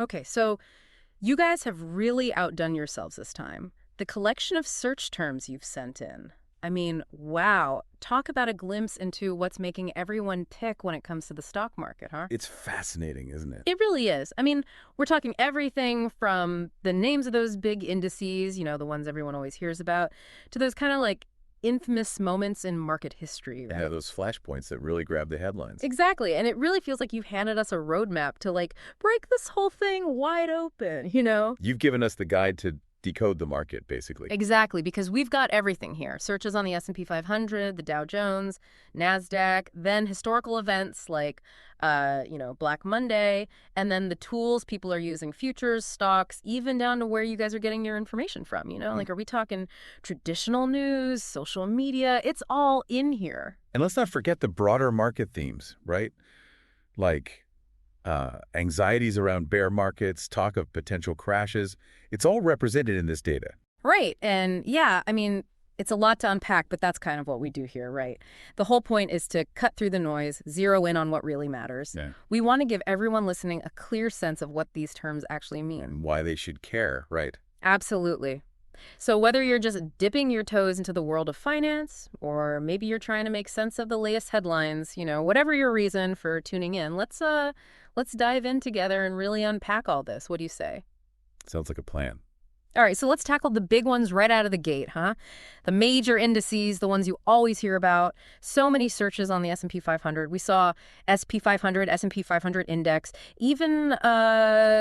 Okay, so you guys have really outdone yourselves this time. The collection of search terms you've sent in. I mean, wow. Talk about a glimpse into what's making everyone tick when it comes to the stock market, huh? It's fascinating, isn't it? It really is. I mean, we're talking everything from the names of those big indices, the ones everyone always hears about, to those kind of like infamous moments in market history, Yeah, right? those flashpoints that really grab the headlines. Exactly. And it really feels like you've handed us a roadmap to like break this whole thing wide open? You've given us the guide to decode the market, basically. Exactly, because we've got everything here. Searches on the S&P 500, the Dow Jones, NASDAQ, then historical events like, Black Monday, and then the tools people are using, futures, stocks, even down to where you guys are getting your information from. Mm. Like, are we talking traditional news, social media? It's all in here. And let's not forget the broader market themes, right? Like anxieties around bear markets, talk of potential crashes. It's all represented in this data. Right. And yeah, I mean, it's a lot to unpack, but that's kind of what we do here, right? The whole point is to cut through the noise, zero in on what really matters. Yeah. We want to give everyone listening a clear sense of what these terms actually mean. And why they should care, right? Absolutely. So whether you're just dipping your toes into the world of finance, or maybe you're trying to make sense of the latest headlines, whatever your reason for tuning in, let's dive in together and really unpack all this. What do you say? Sounds like a plan. All right, so let's tackle the big ones right out of the gate, huh? The major indices, the ones you always hear about. So many searches on the S&P 500. We saw SP 500, S&P 500 index, even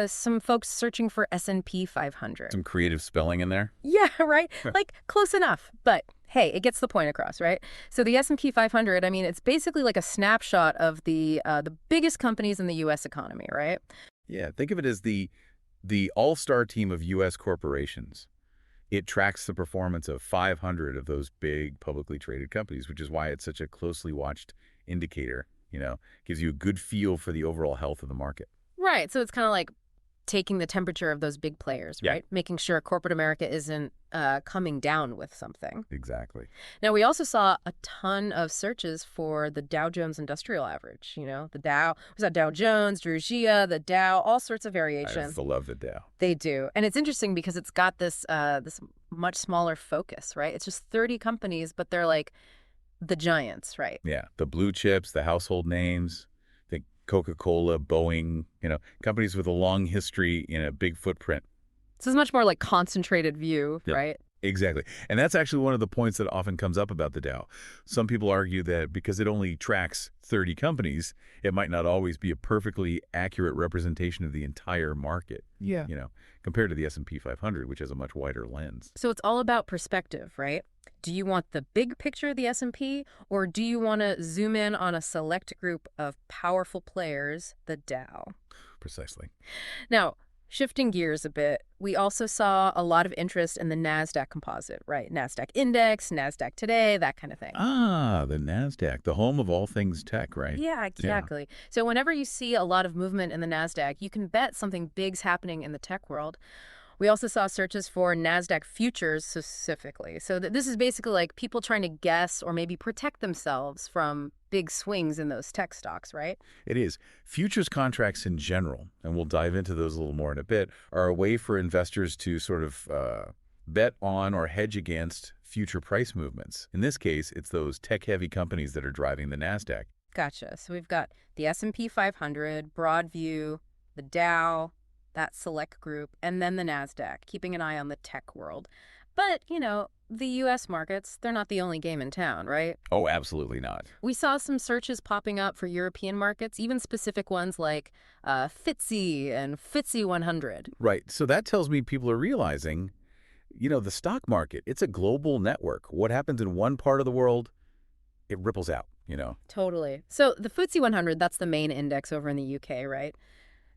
some folks searching for S&P 500. Some creative spelling in there. Yeah, right? Like, close enough. But hey, it gets the point across, right? So the S&P 500, I mean, it's basically like a snapshot of the biggest companies in the U.S. economy, right? Yeah, think of it as the all-star team of U.S. corporations. It tracks the performance of 500 of those big publicly traded companies, which is why it's such a closely watched indicator, gives you a good feel for the overall health of the market. Right. So it's kind of like taking the temperature of those big players, Yeah. right? Making sure corporate America isn't coming down with something. Exactly. Now, we also saw a ton of searches for the Dow Jones Industrial Average, the Dow. We saw Dow Jones, Drugia, the Dow, all sorts of I variations. love the Dow. They do. And it's interesting because it's got this much smaller focus, right? It's just 30 companies, but they're like the giants, right? Yeah, the blue chips, the household names, think Coca-Cola, Boeing, companies with a long history in a big footprint. So it's much more like concentrated view, Yep. right? Exactly. And that's actually one of the points that often comes up about the Dow. Some people argue that because it only tracks 30 companies, it might not always be a perfectly accurate representation of the entire market. Yeah. Compared to the S&P 500, which has a much wider lens. So it's all about perspective, right? Do you want the big picture of the S&P, or do you want to zoom in on a select group of powerful players, the Dow? Precisely. Now, shifting gears a bit, we also saw a lot of interest in the NASDAQ composite, right? NASDAQ index, NASDAQ today, that kind of thing. Ah, the NASDAQ, the home of all things tech, right? Yeah, exactly. So whenever you see a lot of movement in the NASDAQ, you can bet something big's happening in the tech world. We also saw searches for NASDAQ futures specifically. So this is basically like people trying to guess or maybe protect themselves from big swings in those tech stocks, right? It is. Futures contracts in general, and we'll dive into those a little more in a bit, are a way for investors to sort of bet on or hedge against future price movements. In this case, it's those tech-heavy companies that are driving the NASDAQ. Gotcha. So we've got the S&P 500, broad view, the Dow, that select group, and then the NASDAQ, keeping an eye on the tech world. But, the U.S. markets, they're not the only game in town, right? Oh, absolutely not. We saw some searches popping up for European markets, even specific ones like FTSE and FTSE 100. Right. So that tells me people are realizing, the stock market, it's a global network. What happens in one part of the world, it ripples out, Totally. So the FTSE 100, that's the main index over in the UK, right?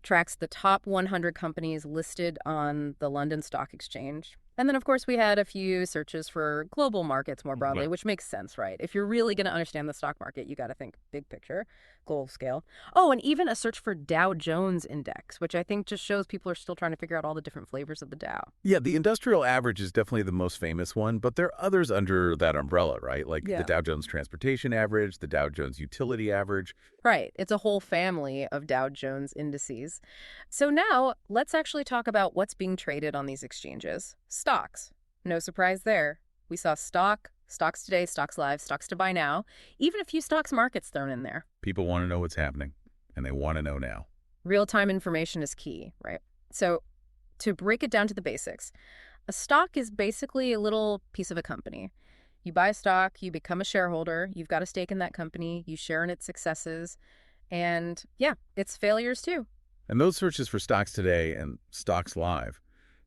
Tracks the top 100 companies listed on the London Stock Exchange. And then, of course, we had a few searches for global markets more broadly, Right. which makes sense, right? If you're really going to understand the stock market, you got to think big picture, global scale. Oh, and even a search for Dow Jones Index, which I think just shows people are still trying to figure out all the different flavors of the Dow. Yeah, the industrial average is definitely the most famous one, but there are others under that umbrella, right? Like the Yeah. Dow Jones Transportation Average, the Dow Jones Utility Average. Right. It's a whole family of Dow Jones indices. So now let's actually talk about what's being traded on these exchanges. Stocks. No surprise there. We saw stocks today, stocks live, stocks to buy now, even a few stocks markets thrown in there. People want to know what's happening, and they want to know now. Real-time information is key, right? So to break it down to the basics, a stock is basically a little piece of a company. You buy a stock, you become a shareholder, you've got a stake in that company, you share in its successes, and yeah, its failures too. And those searches for stocks today and stocks live,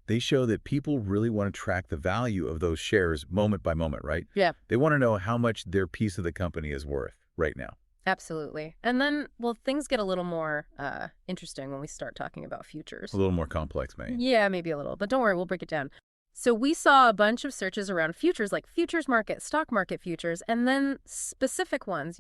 they show that people really want to track the value of those shares moment by moment, right? Yeah, They want to know how much their piece of the company is worth right now. absolutely. And then, well, things get a little more interesting when we start talking about A futures. little more complex, maybe. Yeah, maybe a little, but don't worry, we'll break it down. So we saw a bunch of searches around futures, like futures market, stock market futures, and then specific ones,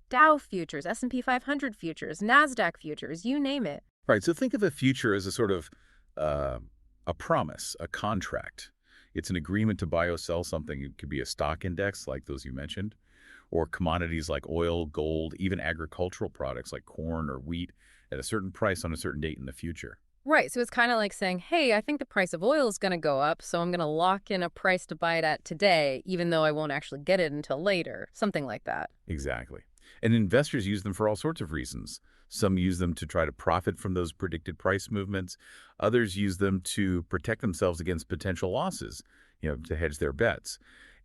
Dow futures, S&P 500 futures, NASDAQ futures, you name it. Right, so think of a future as a sort of uh, a promise, a contract. It's an agreement to buy or sell something. It could be a stock index like those you mentioned, or commodities like oil, gold, even agricultural products like corn or wheat at a certain price on a certain date in the future. Right, so it's kind of like saying, hey, I think the price of oil is going to go up, so I'm going to lock in a price to buy it at today, even though I won't actually get it until later. Something like that. Exactly. And investors use them for all sorts of reasons. Some use them to try to profit from those predicted price movements. Others use them to protect themselves against potential losses, to hedge their bets.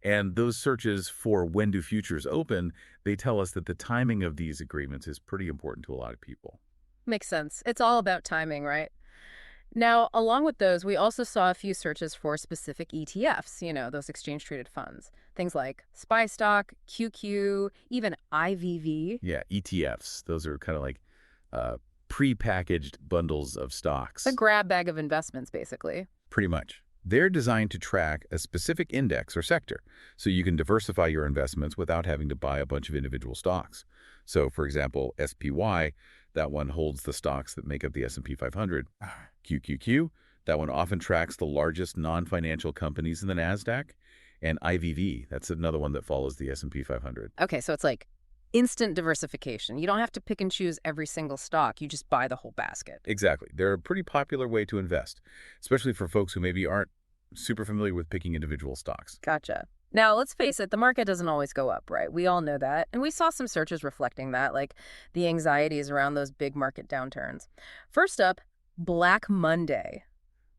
And those searches for when do futures open, they tell us that the timing of these agreements is pretty important to a lot of people. Makes sense. It's all about timing, right? Now, along with those, we also saw a few searches for specific ETFs, those exchange traded funds. Things like SPY stock, QQ, even IVV. Yeah, ETFs, those are kind of like uh, pre-packaged bundles of A stocks, grab bag of investments, basically. pretty much. They're designed to track a specific index or sector, so you can diversify your investments without having to buy a bunch of individual stocks. So, for example, SPY, that one holds the stocks that make up the S&P 500. QQQ, that one often tracks the largest non-financial companies in the NASDAQ. And IVV, that's another one that follows the S&P 500. Okay, so it's like instant diversification. You don't have to pick and choose every single stock. You just buy the whole basket. Exactly. They're a pretty popular way to invest, especially for folks who maybe aren't super familiar with picking individual stocks. Gotcha. Now, let's face it, the market doesn't always go up, right? We all know that. And we saw some searches reflecting that, like the anxieties around those big market downturns. First up, Black Monday.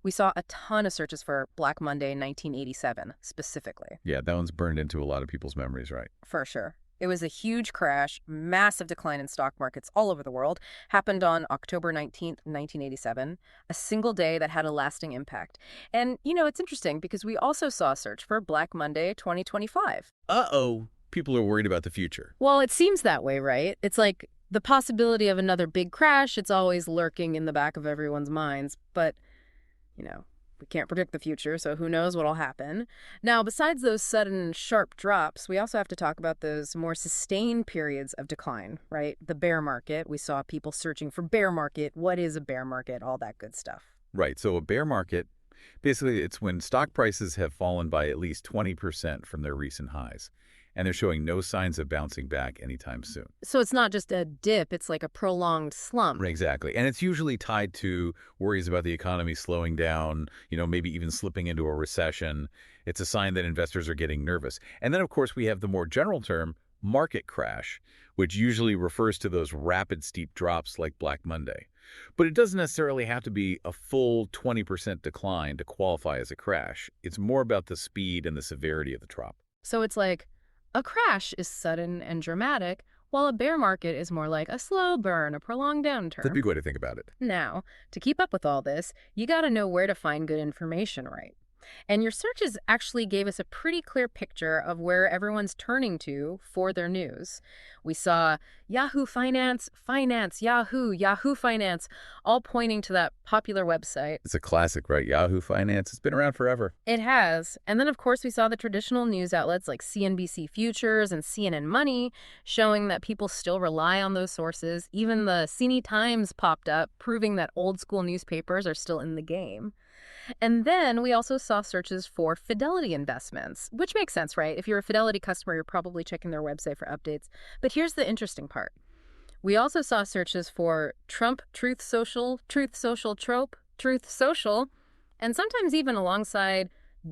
We saw a ton of searches for Black Monday 1987, specifically. Yeah, that one's burned into a lot of people's memories, right? For sure. It was a huge crash, massive decline in stock markets all over the world, happened on October 19th, 1987, a single day that had a lasting impact. And, it's interesting because we also saw a search for Black Monday 2025. Uh-oh. People are worried about the future. Well, it seems that way, right? It's like the possibility of another big crash, it's always lurking in the back of everyone's minds. But, we can't predict the future, so who knows what'll happen. Now, besides those sudden, sharp drops, we also have to talk about those more sustained periods of decline, right? The bear market. We saw people searching for bear market. What is a bear market? All that good stuff. Right, so a bear market, basically it's when stock prices have fallen by at least 20% from their recent highs, and they're showing no signs of bouncing back anytime soon. So it's not just a dip, it's like a prolonged slump. Exactly. And it's usually tied to worries about the economy slowing down, maybe even slipping into a recession. It's a sign that investors are getting nervous. And then, of course, we have the more general term, market crash, which usually refers to those rapid, steep drops like Black Monday. But it doesn't necessarily have to be a full 20% decline to qualify as a crash. It's more about the speed and the severity of the drop. So it's like a crash is sudden and dramatic, while a bear market is more like a slow burn, a prolonged That's a downturn. big way to think about it. Now, to keep up with all this, you got to know where to find good information, right? And your searches actually gave us a pretty clear picture of where everyone's turning to for their news. We saw Yahoo Finance, Finance, Yahoo, Yahoo Finance, all pointing to that popular website. It's a classic, right? Yahoo Finance. It's been around forever. It has. And then, of course, we saw the traditional news outlets like CNBC Futures and CNN Money showing that people still rely on those sources. Even the CNE Times popped up, proving that old school newspapers are still in the game. And then we also saw searches for Fidelity investments, which makes sense, right? If you're a Fidelity customer, you're probably checking their website for updates. But here's the interesting part. We also saw searches for Trump, Truth Social, Trope, Truth Social, and sometimes even alongside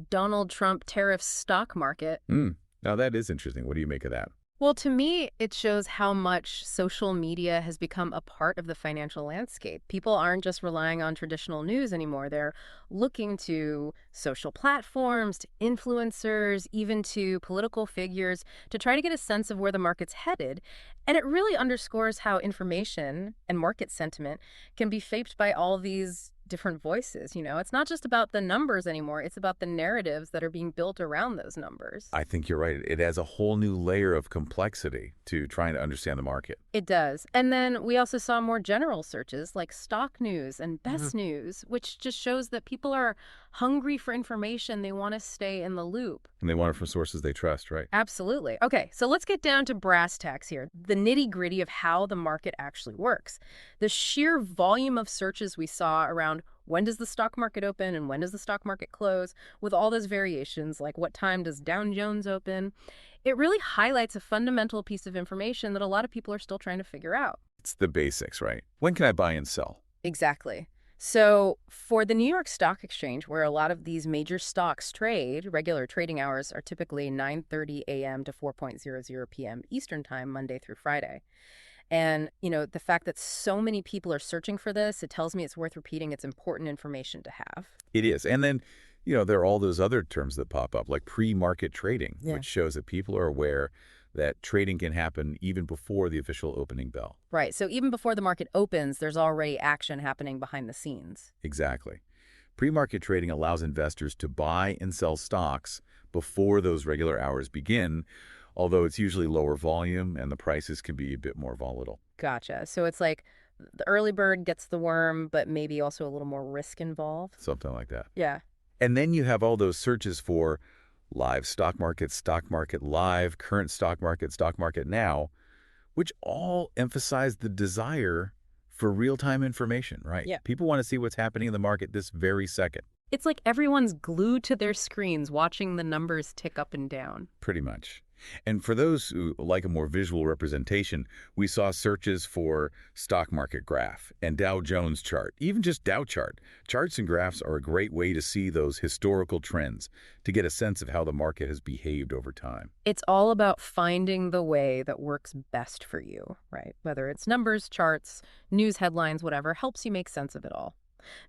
Donald Trump tariff stock market. Now that is interesting. What do you make of that? Well, to me, it shows how much social media has become a part of the financial landscape. People aren't just relying on traditional news anymore. They're looking to social platforms, to influencers, even to political figures to try to get a sense of where the market's headed. And it really underscores how information and market sentiment can be shaped by all these different voices. It's not just about the numbers anymore. It's about the narratives that are being built around those numbers. I think you're right. It adds a whole new layer of complexity to trying to understand the market. It does. And then we also saw more general searches like stock news and best news, which just shows that people are hungry for information. They want to stay in the loop. And they want it from sources they trust, right? Absolutely. Okay, so let's get down to brass tacks here, the nitty-gritty of how the market actually works. The sheer volume of searches we saw around when does the stock market open and when does the stock market close, with all those variations, like what time does Dow Jones open, it really highlights a fundamental piece of information that a lot of people are still trying to figure out. It's the basics, right? When can I buy and sell? Exactly. So for the New York Stock Exchange, where a lot of these major stocks trade, regular trading hours are typically 9:30 a.m. to 4:00 p.m. Eastern Time, Monday through Friday. And, the fact that so many people are searching for this, it tells me it's worth repeating. It's important information to have. It is. And then, there are all those other terms that pop up, like pre-market trading, which shows that people are aware that trading can happen even before the official opening bell. Right. So even before the market opens, there's already action happening behind the scenes. Exactly. Pre-market trading allows investors to buy and sell stocks before those regular hours begin, although it's usually lower volume and the prices can be a bit more volatile. Gotcha. So it's like the early bird gets the worm, but maybe also a little more risk involved. Something like that. Yeah. And then you have all those searches for live stock market live, current stock market now, which all emphasize the desire for real-time information, right? Yeah. People want to see what's happening in the market this very second. It's like everyone's glued to their screens watching the numbers tick up and down. Pretty much. And for those who like a more visual representation, we saw searches for stock market graph and Dow Jones chart, even just Dow chart. Charts and graphs are a great way to see those historical trends, to get a sense of how the market has behaved over time. It's all about finding the way that works best for you, right? Whether it's numbers, charts, news headlines, whatever, helps you make sense of it all.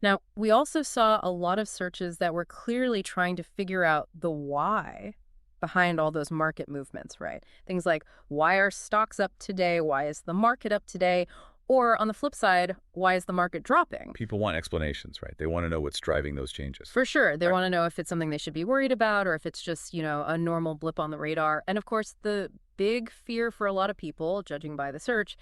Now, we also saw a lot of searches that were clearly trying to figure out the why behind all those market movements, right? Things like, why are stocks up today? Why is the market up today? Or on the flip side, why is the market dropping? People want explanations, right? They want to know what's driving those changes. For sure. They want to know if it's something they should be worried about or if it's just, a normal blip on the radar. And of course, the big fear for a lot of people, judging by the search,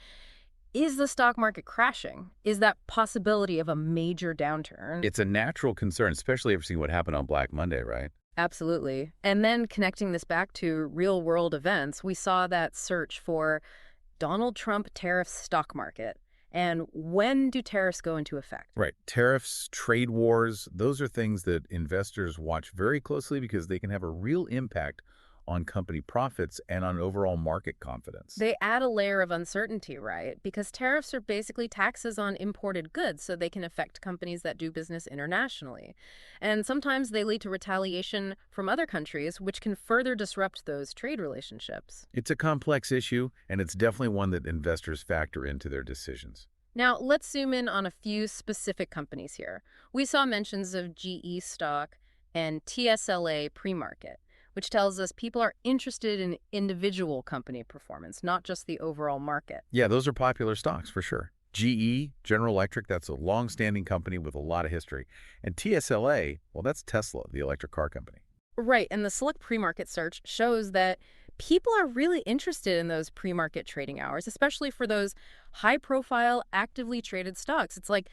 is the stock market crashing? Is that possibility of a major downturn? It's a natural concern, especially after seeing what happened on Black Monday, right? Absolutely. And then connecting this back to real-world events, we saw that search for Donald Trump tariff stock market. And when do tariffs go into effect? Right. Tariffs, trade wars, those are things that investors watch very closely because they can have a real impact on company profits and on overall market confidence. They add a layer of uncertainty, right? Because tariffs are basically taxes on imported goods, so they can affect companies that do business internationally. And sometimes they lead to retaliation from other countries, which can further disrupt those trade relationships. It's a complex issue, and it's definitely one that investors factor into their decisions. Now, let's zoom in on a few specific companies here. We saw mentions of GE stock and TSLA pre-market, which tells us people are interested in individual company performance, not just the overall market. Yeah, those are popular stocks for sure. GE, General Electric, that's a long-standing company with a lot of history. And TSLA, well, that's Tesla, the electric car company. Right, and the select pre-market search shows that people are really interested in those pre-market trading hours, especially for those high-profile, actively traded stocks. It's like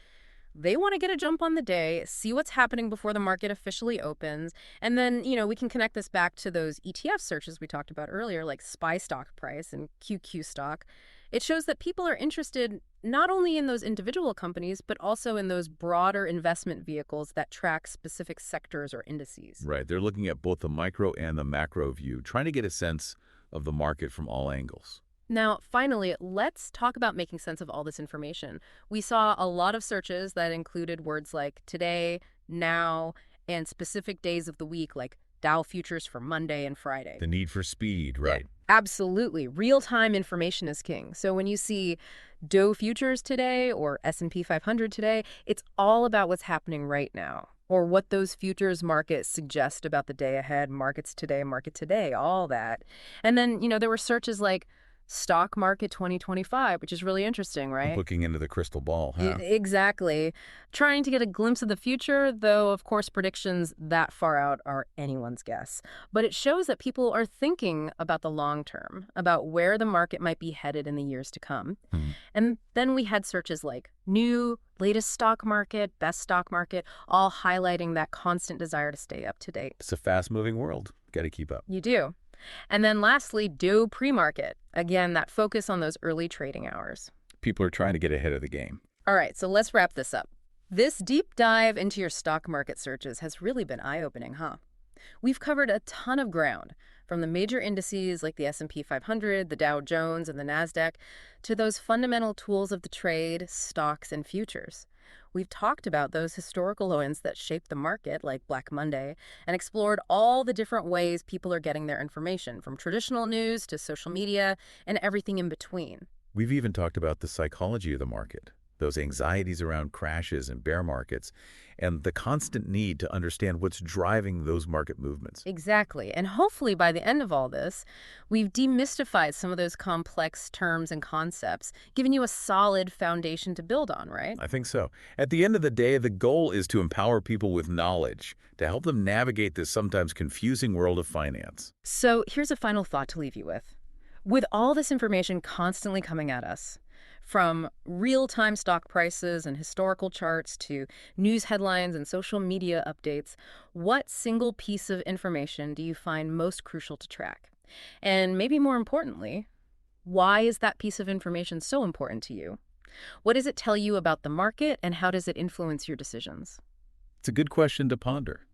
they want to get a jump on the day, see what's happening before the market officially opens, and then, we can connect this back to those ETF searches we talked about earlier, like SPY stock price and QQ stock. It shows that people are interested not only in those individual companies, but also in those broader investment vehicles that track specific sectors or indices. Right. They're looking at both the micro and the macro view, trying to get a sense of the market from all angles. Now, finally, let's talk about making sense of all this information. We saw a lot of searches that included words like today, now, and specific days of the week like Dow futures for Monday and Friday. The need for speed, right? Yeah, absolutely. Real-time information is king. So when you see Dow futures today or S&P 500 today, it's all about what's happening right now or what those futures markets suggest about the day ahead, market today, all that. And then, there were searches like Stock Market 2025, which is really interesting, right? Looking into the crystal ball, huh? Exactly. Trying to get a glimpse of the future, though, of course, predictions that far out are anyone's guess. But it shows that people are thinking about the long term, about where the market might be headed in the years to come. And then we had searches like new, latest stock market, best stock market, all highlighting that constant desire to stay up to date. It's a fast-moving world. Got to keep up. You do. And then lastly, Dow pre-market. Again, that focus on those early trading hours. People are trying to get ahead of the game. All right, so let's wrap this up. This deep dive into your stock market searches has really been eye-opening, huh? We've covered a ton of ground, from the major indices like the S&P 500, the Dow Jones, and the NASDAQ, to those fundamental tools of the trade, stocks, and futures. We've talked about those historical events that shaped the market, like Black Monday, and explored all the different ways people are getting their information, from traditional news to social media and everything in between. We've even talked about the psychology of the market, those anxieties around crashes and bear markets, and the constant need to understand what's driving those market movements. Exactly. And hopefully by the end of all this, we've demystified some of those complex terms and concepts, giving you a solid foundation to build on, right? I think so. At the end of the day, the goal is to empower people with knowledge, to help them navigate this sometimes confusing world of finance. So here's a final thought to leave you with. With all this information constantly coming at us, from real-time stock prices and historical charts to news headlines and social media updates, what single piece of information do you find most crucial to track? And maybe more importantly, why is that piece of information so important to you? What does it tell you about the market, and how does it influence your decisions? It's a good question to ponder.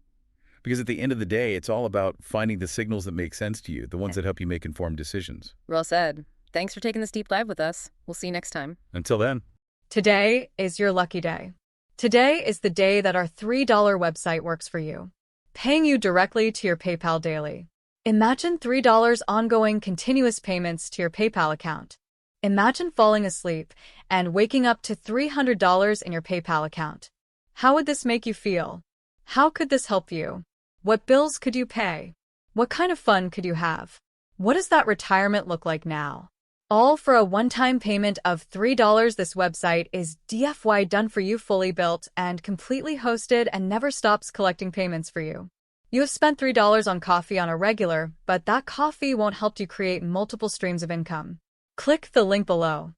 Because at the end of the day, it's all about finding the signals that make sense to you, the ones that help you make informed decisions. Well said. Thanks for taking this deep dive with us. We'll see you next time. Until then. Today is your lucky day. Today is the day that our $3 website works for you, paying you directly to your PayPal daily. Imagine $3 ongoing continuous payments to your PayPal account. Imagine falling asleep and waking up to $300 in your PayPal account. How would this make you feel? How could this help you? What bills could you pay? What kind of fun could you have? What does that retirement look like now? All for a one-time payment of $3. This website is DFY done for you, fully built and completely hosted, and never stops collecting payments for you. You have spent $3 on coffee on a regular, but that coffee won't help you create multiple streams of income. Click the link below.